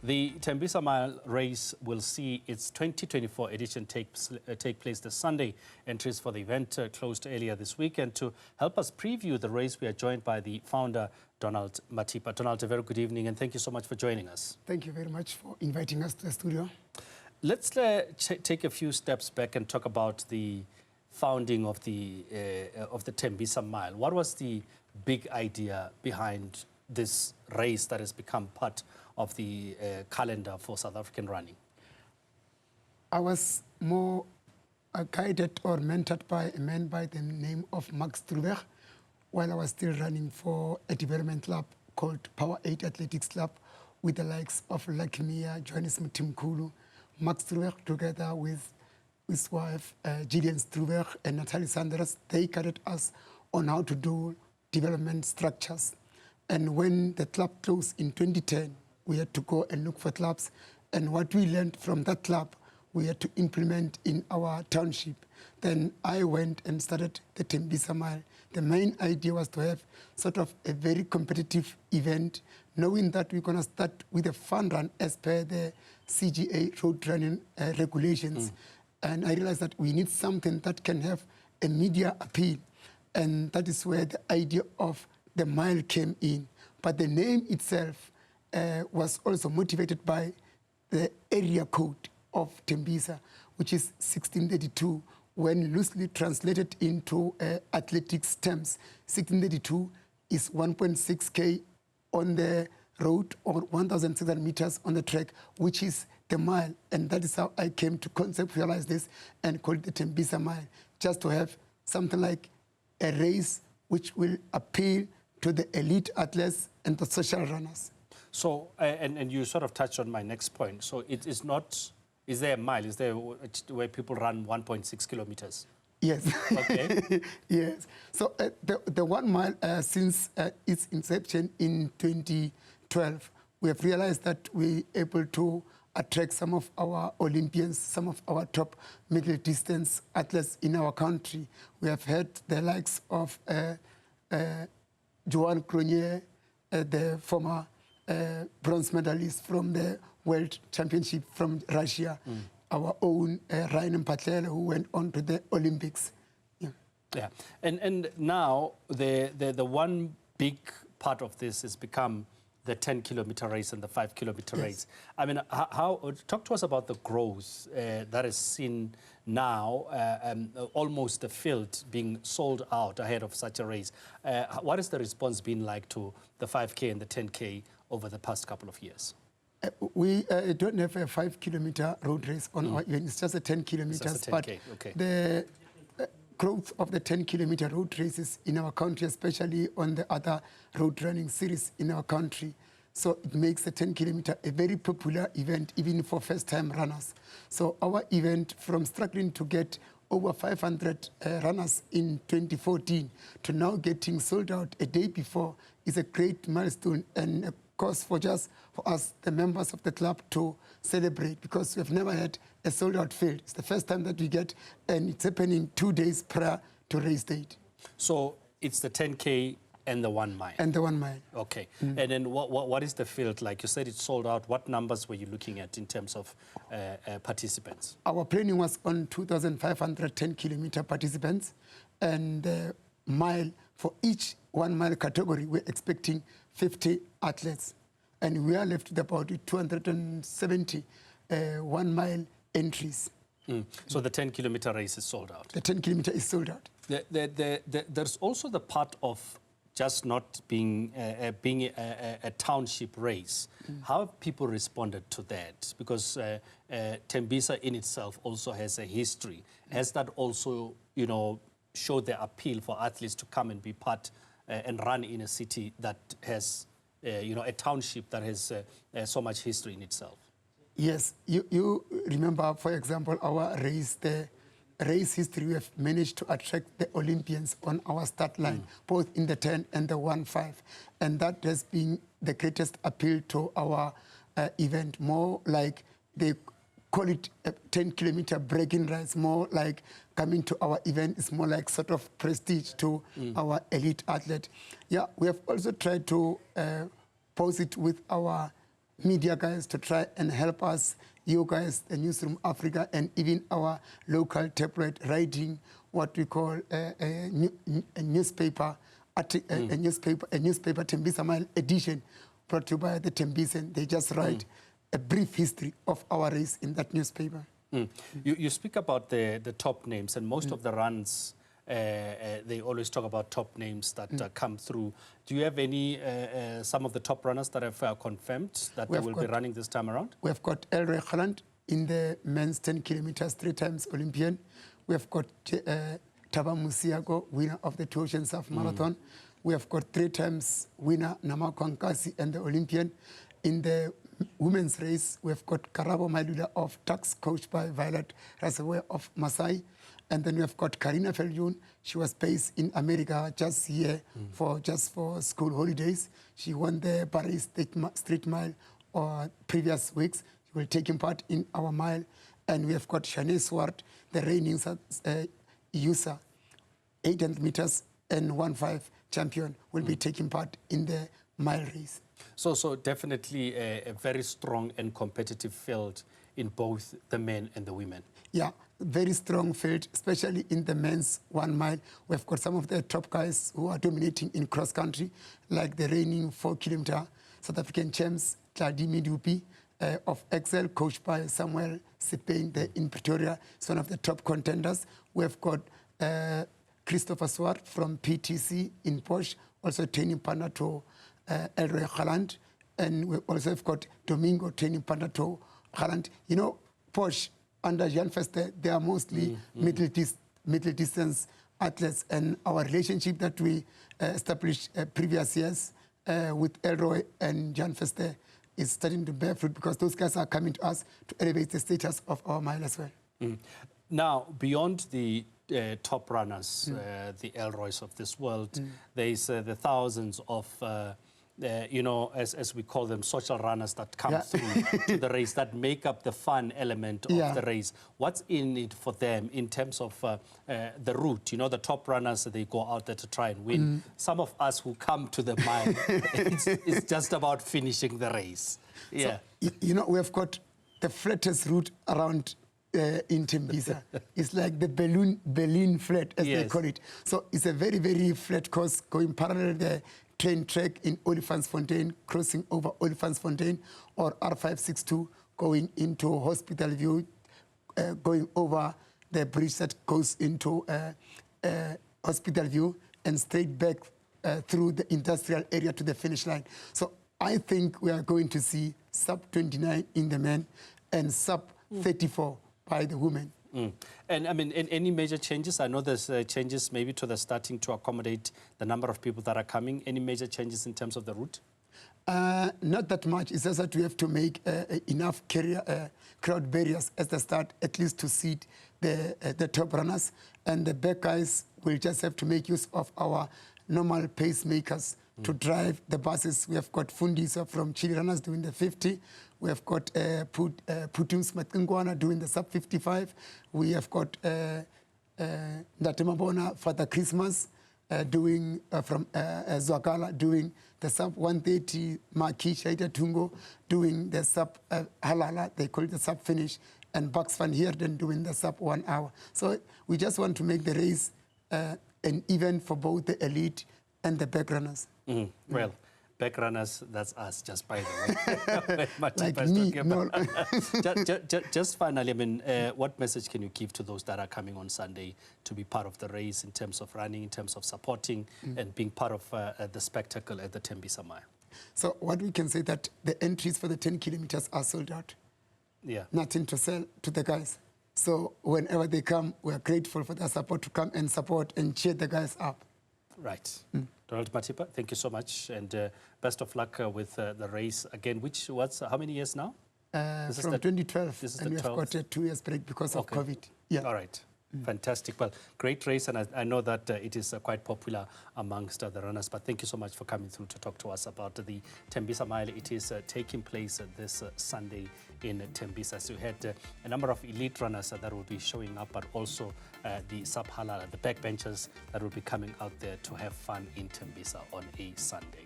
The Thembisa Mile race will see its 2024 edition take place this Sunday. Entries for the event closed earlier this weekend. To help us preview the race, we are joined by the founder, Donald Mathipa. Donald, a very good evening, and thank you so much for joining us. Thank you very much for inviting us to the studio. Let's take a few steps back and talk about the founding of the Thembisa Mile. What was the big idea behind this race that has become part of the calendar for South African running? I was more guided or mentored by a man by the name of Max Struweg while I was still running for a development club called Power 8 Athletics Club with the likes of Lakimia, Johannes Mtimkulu, Max Struweg together with his wife Gillian Struweg and Natalie Sanders. They guided us on how to do development structures. And when the club closed in 2010, we had to go and look for clubs. And what we learned from that club, we had to implement in our township. Then I went and started the Thembisa Mile. The main idea was to have sort of a very competitive event, knowing that we're going to start with a fun run as per the CGA road running regulations. And I realized that we need something that can have a media appeal. And that is where the idea of the mile came in. But the name itself was also motivated by the area code of Thembisa, which is 1632, when loosely translated into athletics terms. 1632 is 1.6K on the road or 1,600 meters on the track, which is the mile. And that is how I came to conceptualize this and call it the Thembisa Mile, just to have something like a race which will appeal to the elite athletes and the social runners. So, and you sort of touched on my next point. So it is not, is there a mile? Is there where people run 1.6 kilometers? Yes. Okay. Yes. So the 1 mile, since its inception in 2012, we have realized that we're able to attract some of our Olympians, some of our top middle distance athletes in our country. We have had the likes of Joan Cronier, the former bronze medalist from the World Championship from Russia, our own Ryan Mpatlela, who went on to the Olympics. Yeah. And now the one big part of this has become the 10-kilometer race and the 5-kilometer race. I mean, talk to us about the growth that is seen now, almost the field being sold out ahead of such a race. What has the response been like to the 5K and the 10K over the past couple of years? We don't have a 5-kilometer road race on our event. It's just a 10 kilometers. It's just a 10K. Okay. The growth of the 10-kilometer road races in our country, especially on the other road running series in our country. So it makes the 10-kilometer a very popular event, even for first-time runners. So our event, from struggling to get over 500 runners in 2014 to now getting sold out a day before, is a great milestone and a cause for us, the members of the club, to celebrate, because we have never had a sold-out field. It's the first time that we get, and it's happening 2 days prior to race date. So it's the 10K and the 1 mile? And the 1 mile. Okay. And then what is the field like? You said it's sold out. What numbers were you looking at in terms of participants? Our planning was on 2,500 10-kilometer participants, and the mile, for each 1 mile category, we're expecting 50 athletes. And we are left with about 270 1 mile entries. So the 10-kilometer race is sold out? The 10-kilometer is sold out. There's also the part of just not being a township race. How have people responded to that? Because Thembisa in itself also has a history. Has that also, you know, showed the appeal for athletes to come and be part and run in a city that has, you know, a township that has so much history in itself? Yes. You remember, for example, our race, the race history, we have managed to attract the Olympians on our start line, both in the 10 and the 1-5. And that has been the greatest appeal to our event, more like they call it a 10-kilometer breaking race, more like coming to our event is more like sort of prestige to our elite athlete. Yeah, we have also tried to pose it with our media guys to try and help us, you guys, the Newzroom Afrika, and even our local tabloid writing what we call a newspaper, a newspaper Thembisa Mile edition brought to you by the Thembisa. They just write a brief history of our race in that newspaper. You speak about the top names, and most of the runs, they always talk about top names that come through. Do you have any, some of the top runners that have confirmed that they will be running this time around? We have got Elroy Haaland in the men's 10 kilometers, 3 times Olympian. We have got Thaba Musiago, winner of the Two Oceans Half Marathon. We have got 3 times winner Namako Nkasi and the Olympian. In the women's race, we have got Karabo Mailula of Tax, coached by Violet Rasewe of Masai. And then we have got Karina Feljun. She was based in America just here for school holidays. She won the Paris Street Mile previous weeks. She will take part in our mile. And we have got Shanae Swart, the reigning user, 800 meters and 1.5 champion, will be taking part in the mile race. So definitely a very strong and competitive field in both the men and the women. Yeah, very strong field, especially in the men's 1 mile. We've got some of the top guys who are dominating in cross country, like the reigning 4-kilometer South African champs, Tladi Midupi of Excel, coached by Samuel Sipeng there in Pretoria. It's one of the top contenders. We've got Christopher Swart from PTC in Porsche, also training partner to Elroy Haaland. And we also have got Domingo training partner to Haaland. You know, Porsche under Jan Vester, they are mostly middle distance athletes. And our relationship that we established previous years with Elroy and Jan Vester is starting to bear fruit, because those guys are coming to us to elevate the status of our mile as well. Now, beyond the top runners, the Elroys of this world, there's the thousands of, you know, as we call them, social runners that come through to the race, that make up the fun element of the race. What's in it for them in terms of the route? You know, the top runners, they go out there to try and win. Some of us who come to the mile, it's just about finishing the race. Yeah. So, you know, we've got the flattest route around in Thembisa. It's like the Berlin flat, as they call it. So it's a very, very flat course going parallel the train track in Olifantsfontein, crossing over Olifantsfontein, or R562 going into Hospital View, going over the bridge that goes into Hospital View and straight back through the industrial area to the finish line. So I think we are going to see sub 29 in the men and sub 34 by the women. And I mean, any major changes? I know there's changes maybe to the starting to accommodate the number of people that are coming. Any major changes in terms of the route? Not that much. It's just that we have to make enough crowd barriers at the start, at least to seat the top runners. And the back guys will just have to make use of our normal pacemakers to drive the buses. We have got Fundisa from Chile Runners doing the 50. We have got Putums Matkingwana doing the sub 55. We have got Ndatemabona Father Christmas doing from Zwakala doing the sub 130. Maki Shaita Tungo doing the sub Halala, they call it the sub finish. And Bucks Van Heerden doing the sub 1 hour. So we just want to make the race an event for both the elite and the back runners. Well, back runners, that's us, just by the way. Like me, no. Just finally, I mean, what message can you give to those that are coming on Sunday to be part of the race in terms of running, in terms of supporting and being part of the spectacle at the Thembisa Mile? So what we can say that the entries for the 10 kilometers are sold out. Yeah. Nothing to sell to the guys. So whenever they come, we are grateful for their support to come and support and cheer the guys up. Right. Donald Mathipa, thank you so much, and best of luck with the race again. How many years now? From 2012, and we've got a 2 years break because of COVID. Yeah. All right. Fantastic. Well, great race, and I know that it is quite popular amongst the runners, but thank you so much for coming through to talk to us about the Thembisa Mile. It is taking place this Sunday in Thembisa. So we had a number of elite runners that will be showing up, but also the sub-halal, the backbenchers that will be coming out there to have fun in Thembisa on a Sunday.